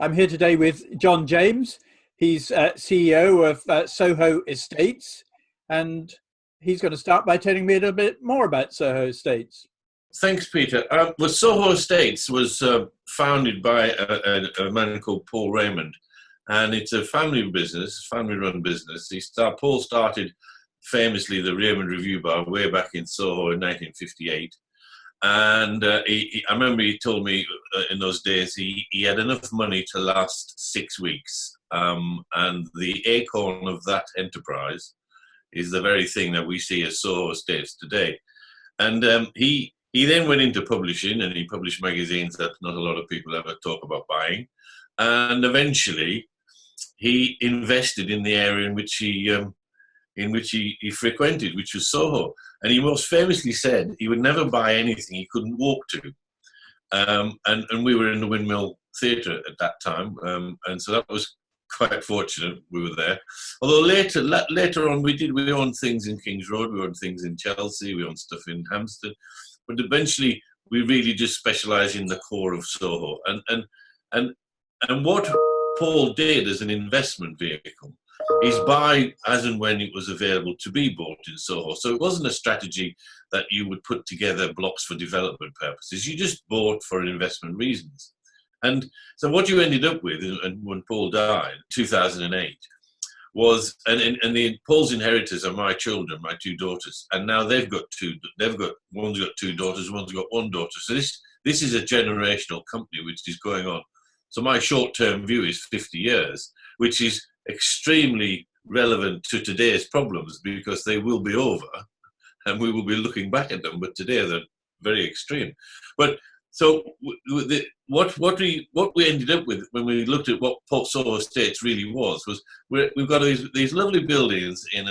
I'm here today with John James. He's CEO of Soho Estates, and he's going to start by telling me a little bit more about Soho Estates. Thanks, Peter. Well, Soho Estates was founded by a man called Paul Raymond, and it's a family business, family-run business. Paul started famously the Raymond Review Bar way back in Soho in 1958. And I remember he told me in those days he had enough money to last 6 weeks. And the acorn of that enterprise is the very thing that we see as Soho Estates today. And he then went into publishing, and he published magazines that not a lot of people ever talk about buying. And eventually he invested in the area in which he frequented, which was Soho. And he most famously said he would never buy anything he couldn't walk to. And we were in the Windmill Theatre at that time, and so that was quite fortunate we were there. Although later on we owned things in Kings Road, we owned things in Chelsea, we owned stuff in Hampstead, but eventually we really just specialised in the core of Soho. And what Paul did as an investment vehicle is buy as and when it was available to be bought in Soho. So it wasn't a strategy that you would put together blocks for development purposes. You just bought for investment reasons. And so what you ended up with, and when Paul died in 2008, was, Paul's inheritors are my children, my two daughters, and now one's got two daughters, one's got one daughter. So this is a generational company which is going on. So my short-term view is 50 years, which is extremely relevant to today's problems because they will be over and we will be looking back at them, but today they're very extreme. But so what we ended up with when we looked at what Soho Estates really was we've got these lovely buildings in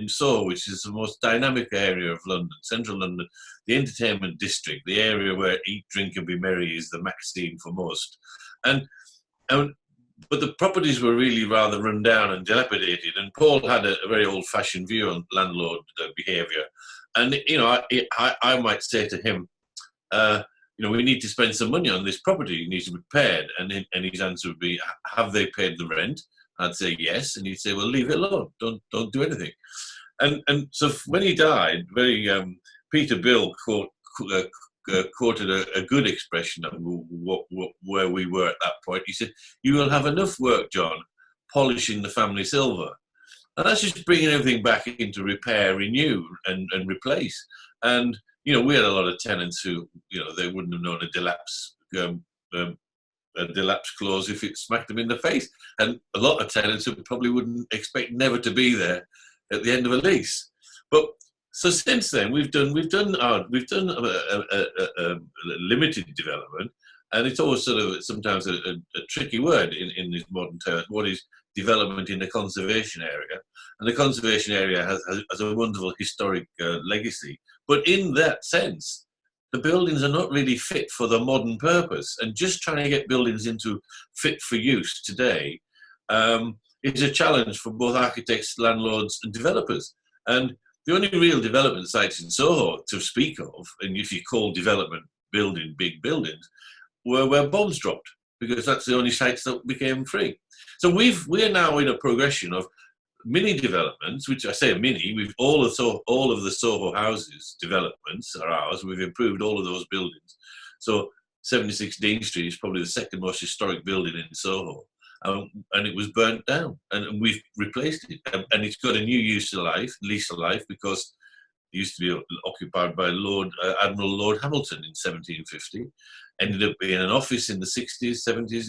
Soho, which is the most dynamic area of London, central London, the entertainment district, the area where eat, drink and be merry is the maxim for most. But the properties were really rather run down and dilapidated, and Paul had a very old-fashioned view on landlord behaviour. And I might say to him, we need to spend some money on this property. It needs to be paid. And his answer would be, have they paid the rent? I'd say yes, and he'd say, well, leave it alone. Don't do anything. And so when he died, Peter Bill quoted a good expression of where we were at that point. He said, "You will have enough work, John, polishing the family silver." And that's just bringing everything back into repair, renew, and replace. And we had a lot of tenants who, they wouldn't have known a delapse clause if it smacked them in the face, and a lot of tenants who probably wouldn't expect never to be there at the end of a lease. But so since then, we've done a limited development, and it's always sort of sometimes a tricky word in this modern terms. What is development in the conservation area? And the conservation area has a wonderful historic legacy. But in that sense, the buildings are not really fit for the modern purpose. And just trying to get buildings into fit for use today is a challenge for both architects, landlords, and developers. And the only real development sites in Soho to speak of, and if you call development building big buildings, were where bombs dropped, because that's the only sites that became free. So we're now in a progression of mini developments, which I say a mini. We've all of the Soho houses developments are ours. We've improved all of those buildings. So 76 Dean Street is probably the second most historic building in Soho. And it was burnt down, and we've replaced it, and it's got a new lease of life, because it used to be occupied by Admiral Lord Hamilton in 1750. Ended up being an office in the 60s, 70s.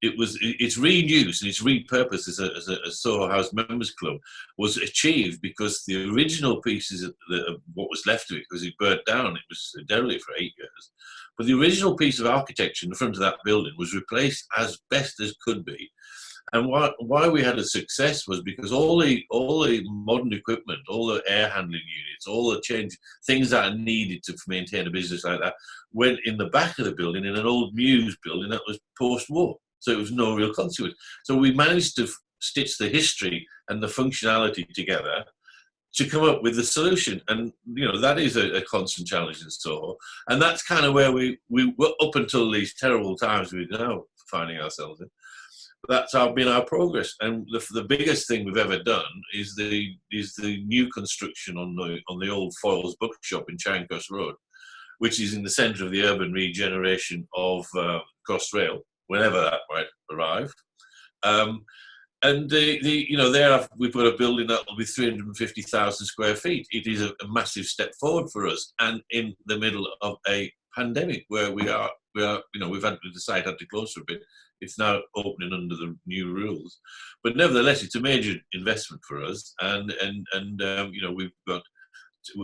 It's reused and it's repurposed as a Soho House Members Club was achieved because the original pieces of what was left of it, because it burnt down, it was derelict for 8 years. But the original piece of architecture in the front of that building was replaced as best as could be. And why we had a success was because all the modern equipment, all the air handling units, all the things that are needed to maintain a business like that went in the back of the building in an old Mews building that was post-war. So it was no real consequence. So we managed to stitch the history and the functionality together to come up with the solution. And, that is a constant challenge in Soho. And that's kind of where we were up until these terrible times we're now finding ourselves in. That's been our progress. And the biggest thing we've ever done is the new construction on the old Foyles bookshop in Charing Cross Road, which is in the centre of the urban regeneration of Crossrail, whenever that might arrive. And there we've got a building that will be 350,000 square feet. It is a massive step forward for us, and in the middle of a pandemic where we've had the site had to close for a bit. It's now opening under the new rules, but nevertheless, it's a major investment for us. And we've got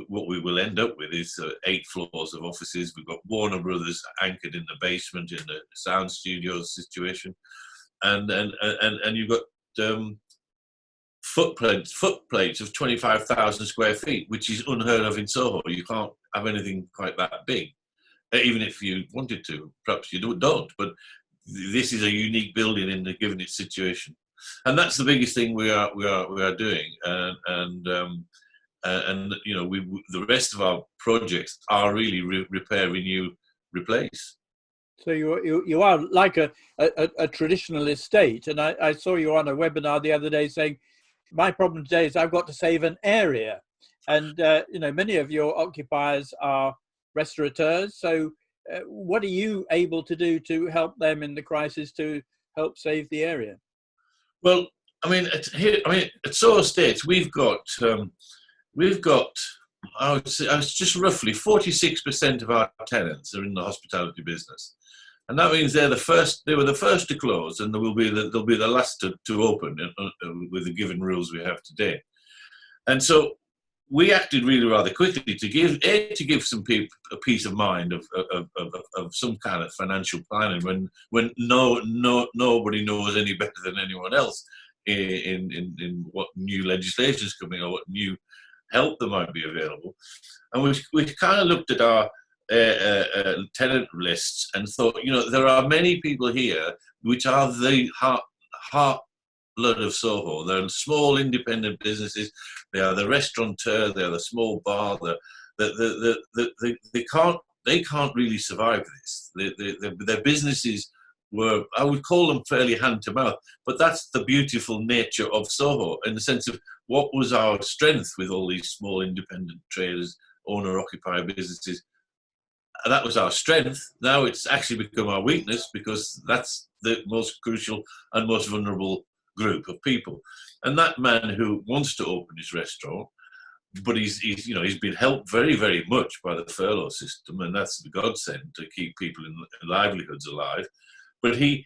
what we will end up with is 8 floors of offices. We've got Warner Brothers anchored in the basement in the sound studio situation, and you've got footplates of 25,000 square feet, which is unheard of in Soho. You can't have anything quite that big, even if you wanted to. Perhaps you don't, but this is a unique building in the given its situation, and that's the biggest thing we are doing. The rest of our projects are really repair, renew, replace. So you are like a traditional estate, and I saw you on a webinar the other day saying, my problem today is I've got to save an area, and many of your occupiers are restaurateurs. So what are you able to do to help them in the crisis to help save the area? Well, at Soho Estates we've got I would say just roughly 46% of our tenants are in the hospitality business. And that means they were the first to close, and they'll be the last to open with the given rules we have today. And so we acted really rather quickly to give some people a peace of mind of some kind of financial planning when nobody knows any better than anyone else in what new legislation is coming or what new help that might be available. And we've kind of looked at our tenant lists and thought, there are many people here which are the heartblood of Soho. They're small independent businesses. They are the restaurateur. They are the small bar. They can't really survive this. Their businesses were, I would call them, fairly hand to mouth. But that's the beautiful nature of Soho, in the sense of what was our strength with all these small independent traders, owner-occupier businesses. And that was our strength. Now it's actually become our weakness, because that's the most crucial and most vulnerable group of people. And that man who wants to open his restaurant, but he's been helped very, very much by the furlough system, and that's the godsend to keep people in livelihoods alive. But as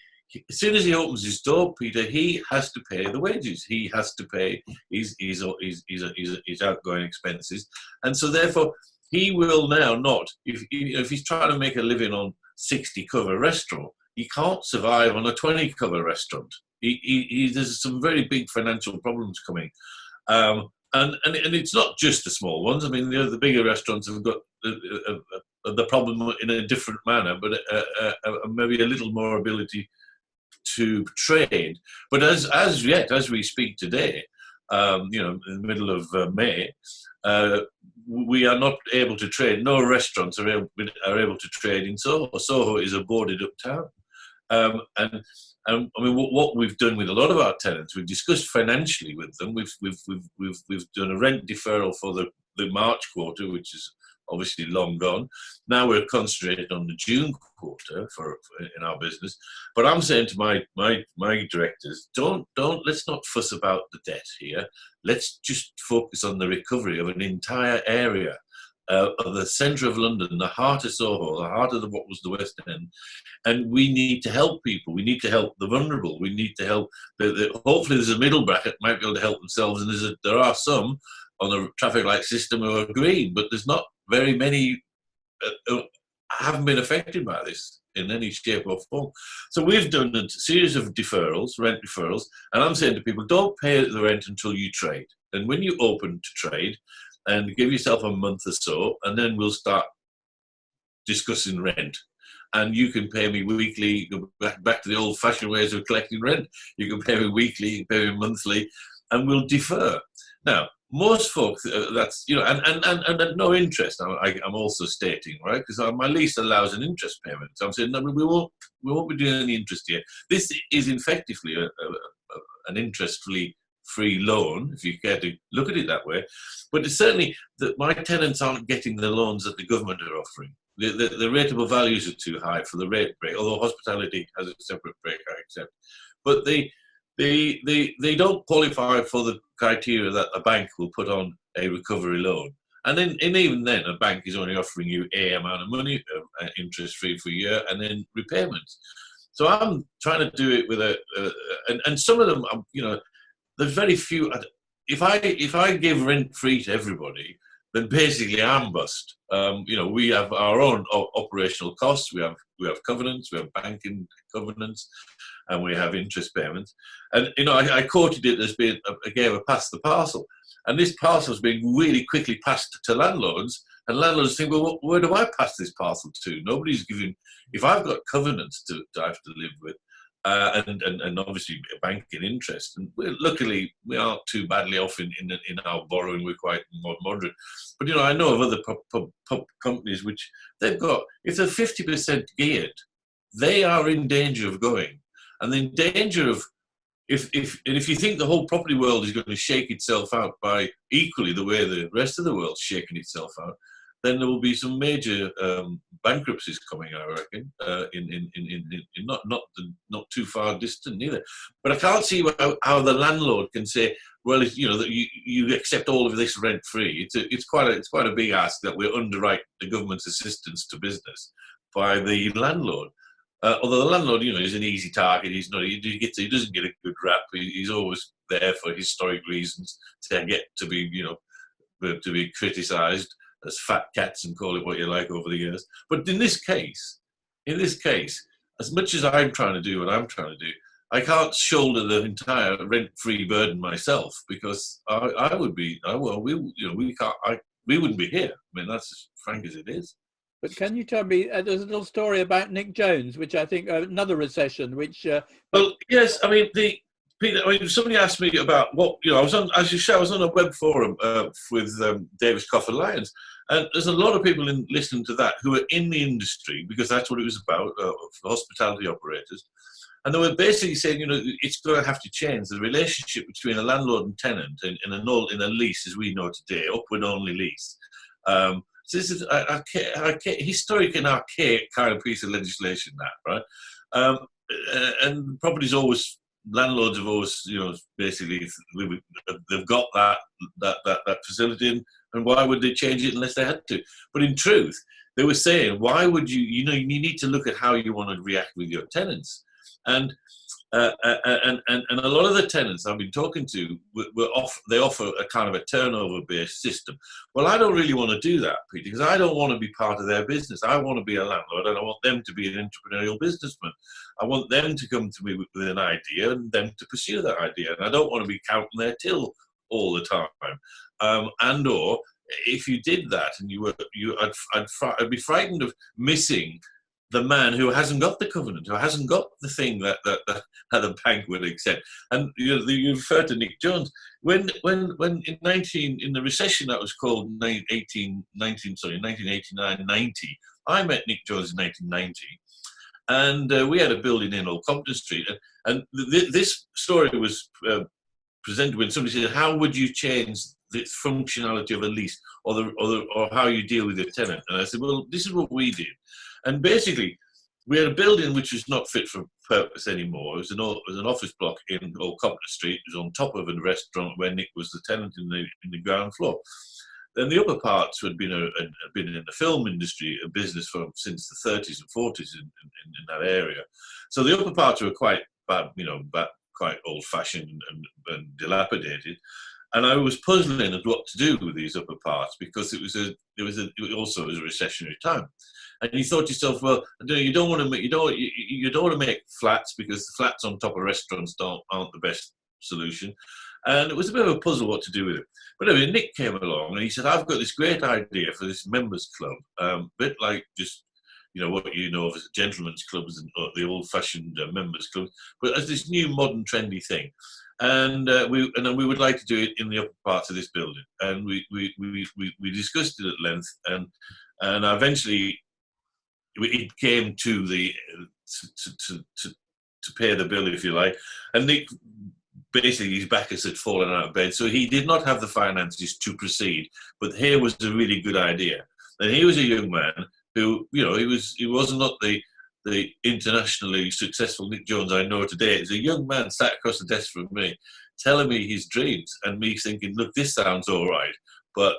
soon as he opens his door, Peter, he has to pay the wages. He has to pay his outgoing expenses, and so therefore he will now not. If he's trying to make a living on 60-cover restaurant, he can't survive on a 20-cover restaurant. There's some very big financial problems coming, and it's not just the small ones. I mean, the bigger restaurants have got the problem in a different manner, but maybe a little more ability to trade. But as we speak today, in the middle of May, we are not able to trade. No restaurants are able to trade in Soho. Soho is a boarded up town, and what we've done with a lot of our tenants, we've discussed financially with them. We've done a rent deferral for the March quarter, which is obviously long gone. Now we're concentrated on the June quarter in our business. But I'm saying to my directors, let's not fuss about the debt here. Let's just focus on the recovery of an entire area of the centre of London, the heart of Soho, the heart of what was the West End. And we need to help people. We need to help the vulnerable. We need to help. Hopefully there's a middle bracket might be able to help themselves. And there are some on the traffic light system who are green, but there's not very many haven't been affected by this in any shape or form. So we've done a series of deferrals, rent deferrals, and I'm saying to people, don't pay the rent until you trade. And when you open to trade, and give yourself a month or so, and then we'll start discussing rent. And you can pay me weekly, go back to the old-fashioned ways of collecting rent. You can pay me weekly, you can pay me monthly, and we'll defer. Now, most folks, that's, you know, and at no interest, I'm also stating, right, because my lease allows an interest payment. So I'm saying, no, we won't be doing any interest here. This is effectively an interest-free loan, if you care to look at it that way. But it's certainly that my tenants aren't getting the loans that the government are offering. The rateable values are too high for the rate break, although hospitality has a separate break, I accept. But they don't qualify for the criteria that a bank will put on a recovery loan. And even then, a bank is only offering you a amount of money, interest free for a year, and then repayments. So I'm trying to do it with and some of them, you know, there's very few. If I give rent free to everybody, then basically I'm bust. You know, we have our own operational costs. We have covenants. We have banking covenants, and we have interest payments. And you know, I quoted it as being a pass the parcel, and this parcel is being really quickly passed to landlords. And landlords think, well, where do I pass this parcel to? Nobody's giving. If I've got covenants to have to live with, and obviously banking interest, and luckily we aren't too badly off in our borrowing. We're quite moderate. But you know, I know of other pub companies which they've got, if they're 50% geared, they are in danger of going, and in danger of. If you think the whole property world is going to shake itself out by equally the way the rest of the world's shaking itself out, then there will be some major bankruptcies coming, I reckon, in not too far distant either. But I can't see how the landlord can say, well, you know, that you accept all of this rent free. It's quite a big ask that we underwrite the government's assistance to business by the landlord. Although the landlord, you know, is an easy target. He's not. He doesn't get a good rap. He's always there for historic reasons to get to be, you know, to be criticised as fat cats and call it what you like over the years. But in this case, as much as I'm trying to do what I'm trying to do, I can't shoulder the entire rent-free burden myself, because I would be. Well, we can't. We wouldn't be here. I mean, that's as frank as it is. But can you tell me, there's a little story about Nick Jones, which I think another recession, which... Well, yes, I mean, Peter, I mean, somebody asked me about what, you know, I was on a web forum with Davis Coffin Lyons, and there's a lot of people listening to that who are in the industry, because that's what it was about, for hospitality operators. And they were basically saying, you know, it's going to have to change the relationship between a landlord and tenant in a lease, as we know today, upward-only lease. So this is a historic and archaic kind of piece of legislation, that, right? And landlords have always, you know, basically they've got that facility, and why would they change it unless they had to? But in truth, they were saying, why would you? You know, you need to look at how you want to react with your tenants, and a lot of the tenants I've been talking to they offer a kind of a turnover-based system. Well, I don't really want to do that, Peter, because I don't want to be part of their business. I want to be a landlord, and I want them to be an entrepreneurial businessman. I want them to come to me with an idea and them to pursue that idea. And I don't want to be counting their till all the time. And or if you did that, and I'd be frightened of missing the man who hasn't got the covenant, who hasn't got the thing that the bank would accept. And you refer to Nick Jones. When in the recession that was called 1989-90, I met Nick Jones in 1990, and we had a building in Old Compton Street, and this story was presented when somebody said, "How would you change the functionality of a lease, or how you deal with your tenant?" And I said, "Well, this is what we did." And basically, we had a building which was not fit for purpose anymore. It was an office block in Old Compton Street. It was on top of a restaurant where Nick was the tenant in the ground floor. Then the upper parts had been in the film industry, a business since the 30s and 40s in that area. So the upper parts were quite bad, quite old-fashioned and dilapidated. And I was puzzling at what to do with these upper parts, because it also was a recessionary time. And you thought to yourself, well, you don't want to make flats, because the flats on top of restaurants aren't the best solution. And it was a bit of a puzzle what to do with it. But anyway, Nick came along and he said, "I've got this great idea for this members club, a bit like just what you know of as gentlemen's clubs and the old-fashioned members clubs, but as this new modern trendy thing." and we would like to do it in the upper parts of this building. And we discussed it at length, and eventually it came to the to pay the bill, if you like. And Nick, basically, his backers had fallen out of bed, so he did not have the finances to proceed. But here was a really good idea, and he was a young man who, he was not the internationally successful Nick Jones I know today. He's a young man sat across the desk from me, telling me his dreams, and me thinking, look, this sounds all right. But,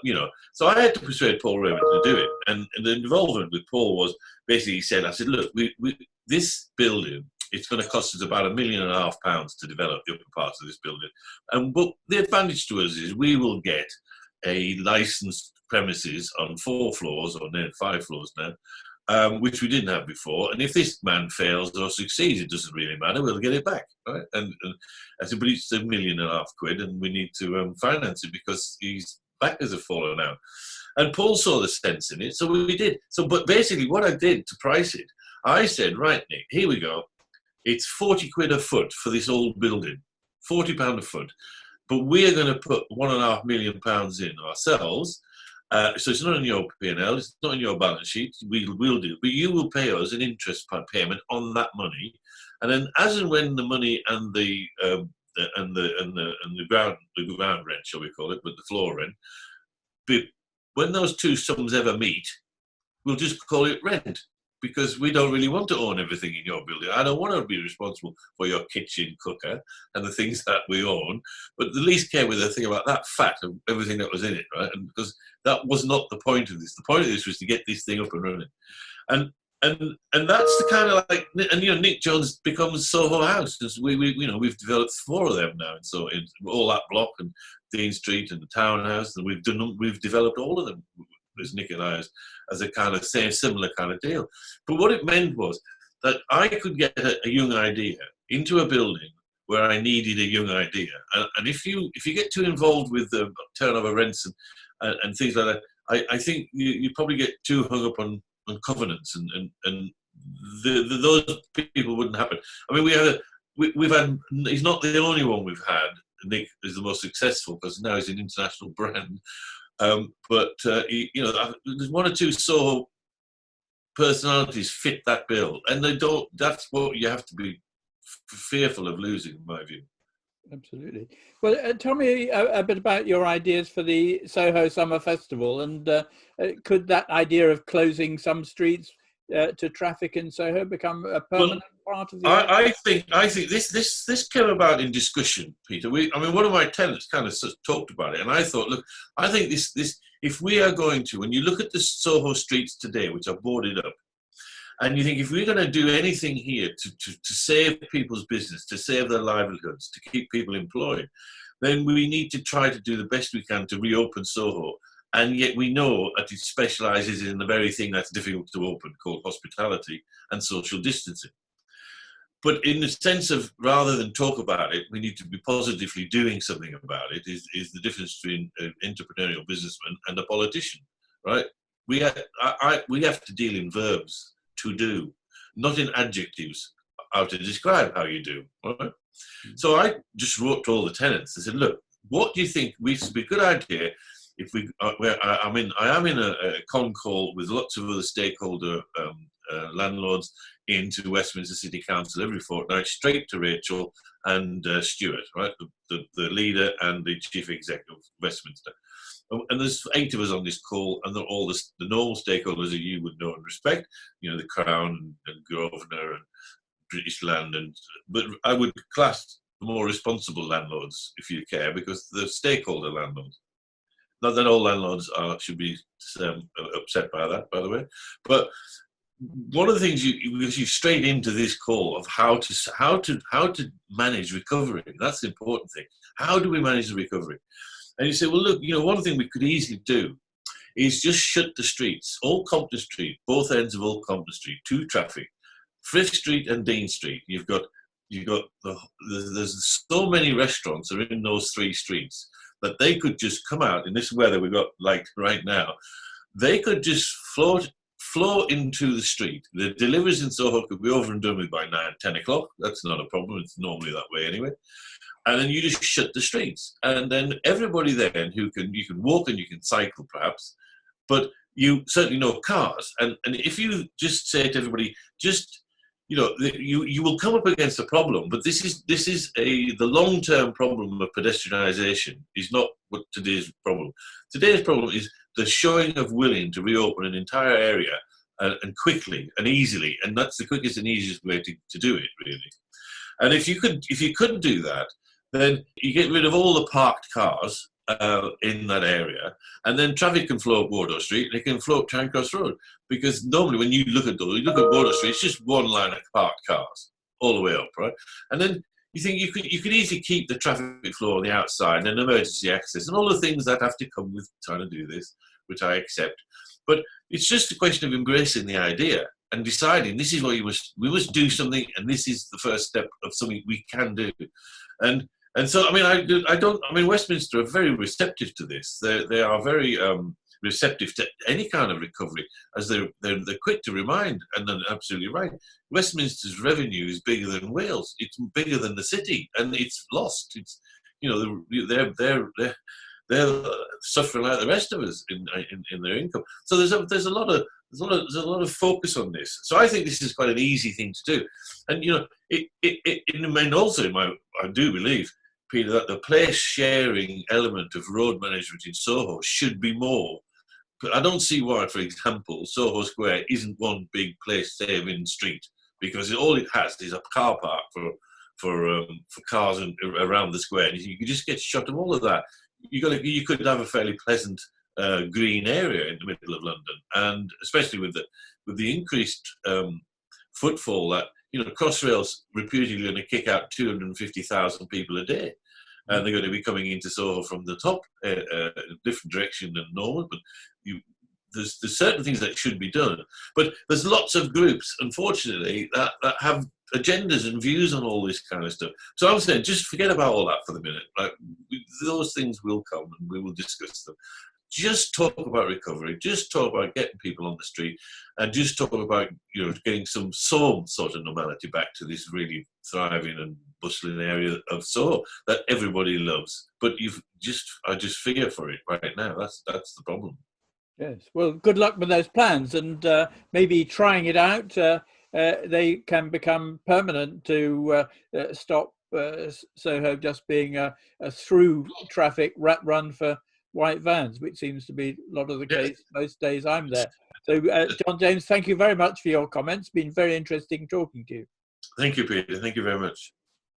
so I had to persuade Paul Raymond to do it. And the involvement with Paul was basically, he said, I said, look, this building, it's going to cost us about £1.5 million to develop the upper parts of this building. But the advantage to us is we will get a licensed premises on 4 floors, or 5 floors now, which we didn't have before. And if this man fails or succeeds, it doesn't really matter. We'll get it back, right? And I said, but it's £1.5 million, and we need to finance it because his backers have fallen out. And Paul saw the sense in it, so we did. So, but basically, what I did to price it, I said, right, Nick, here we go. It's 40 quid a foot for this old building, £40 a foot. But we're going to put £1.5 million in ourselves. So it's not in your P&L, it's not in your balance sheet. We'll do, but you will pay us an interest payment on that money, and then as and when the money and the ground rent, shall we call it, but the floor rent, when those two sums ever meet, we'll just call it rent. Because we don't really want to own everything in your building. I don't want to be responsible for your kitchen cooker and the things that we own, but the least care with the thing about that fat of everything that was in it, right? And because that was not the point of this. The point of this was to get this thing up and running. And that's the kind of like, and Nick Jones becomes Soho House, because we've developed 4 of them now, and so in all that block and Dean Street and the Townhouse, and we've developed all of them. As Nick and I, as a kind of similar kind of deal. But what it meant was that I could get a young idea into a building where I needed a young idea. And if you get too involved with the turnover rents and things like that, I think you probably get too hung up on covenants, and those people wouldn't happen. I mean, we've had, he's not the only one we've had. Nick is the most successful because now he's an international brand. But there's 1 or 2 Soho personalities fit that bill, and they don't. That's what you have to be fearful of losing, in my view. Absolutely. Well, tell me a bit about your ideas for the Soho Summer Festival, and could that idea of closing some streets to traffic in Soho become a permanent part of the? I think this came about in discussion, Peter. One of my tenants kind of talked about it, and I thought, look, I think this if we are going to, when you look at the Soho streets today, which are boarded up, and you think if we're going to do anything here to save people's business, to save their livelihoods, to keep people employed, then we need to try to do the best we can to reopen Soho. And yet we know that it specialises in the very thing that's difficult to open, called hospitality and social distancing. But in the sense of, rather than talk about it, we need to be positively doing something about it, is the difference between an entrepreneurial businessman and a politician, right? We have to deal in verbs, to do, not in adjectives, how to describe how you do, right? So I just wrote to all the tenants. I said, look, what do you think would be a good idea if we, I am in a con call with lots of other stakeholder landlords into Westminster City Council every fortnight, straight to Rachel and Stuart, right, the leader and the chief executive of Westminster. And there's 8 of us on this call, and they're all the normal stakeholders that you would know and respect, the Crown and Grosvenor and British Land, but I would class the more responsible landlords, if you care, because they're stakeholder landlords. Not that all landlords should be upset by that, by the way. But one of the things you straight into this call of how to manage recovery. That's the important thing. How do we manage the recovery? And you say, well, look, one thing we could easily do is just shut the streets, Old Compton Street, both ends of Old Compton Street, to traffic, Frith Street and Dean Street. There's so many restaurants are in those 3 streets that they could just come out in this weather we've got like right now. They could just flow into the street. The deliveries in Soho could be over and done with by 9, 10 o'clock. That's not a problem. It's normally that way anyway. and then you just shut the streets, and then everybody then you can walk and you can cycle perhaps, but you certainly no cars. And if you just say to everybody, just you will come up against a problem, but this is the long-term problem of pedestrianisation is not what today's problem. Today's problem is the showing of willing to reopen an entire area and quickly and easily, and that's the quickest and easiest way to do it, really. And if you couldn't do that, then you get rid of all the parked cars in that area, and then traffic can flow up Wardour Street and it can flow up Charing Cross Road. Because normally when you look at Wardour Street, it's just one line of parked cars all the way up, right? And then you think you could easily keep the traffic flow on the outside and emergency access and all the things that have to come with trying to do this, which I accept. But it's just a question of embracing the idea and deciding this is what we must do something, and this is the first step of something we can do. And so, I mean, Westminster are very receptive to this. They are very receptive to any kind of recovery, as they're quick to remind, and they're absolutely right. Westminster's revenue is bigger than Wales. It's bigger than the city, and it's lost. It's they're suffering like the rest of us in their income. So there's a lot of focus on this. So I think this is quite an easy thing to do, and and also I do believe, Peter, that the place sharing element of road management in Soho should be more. But I don't see why, for example, Soho Square isn't one big place saving street, because all it has is a car park for cars around the square. And you could just get shot of all of that. You could have a fairly pleasant green area in the middle of London, and especially with the increased footfall that Crossrail's reputedly going to kick out 250,000 people a day, and they're going to be coming into Soho from the top, different direction than normal. But there's certain things that should be done. But there's lots of groups, unfortunately, that have agendas and views on all this kind of stuff. So I'm saying, just forget about all that for the minute. Like, those things will come, and we will discuss them. Just talk about recovery. Just talk about getting people on the street, and just talk about getting some sort of normality back to this really thriving and bustling area of Soho that everybody loves. But I just fear for it right now. That's the problem. Yes. Well, good luck with those plans, and maybe trying it out. They can become permanent to stop Soho just being a through traffic rat run for white vans, which seems to be a lot of the case most days I'm there. So, John James, thank you very much for your comments. It's been very interesting talking to you. Thank you, Peter. Thank you very much.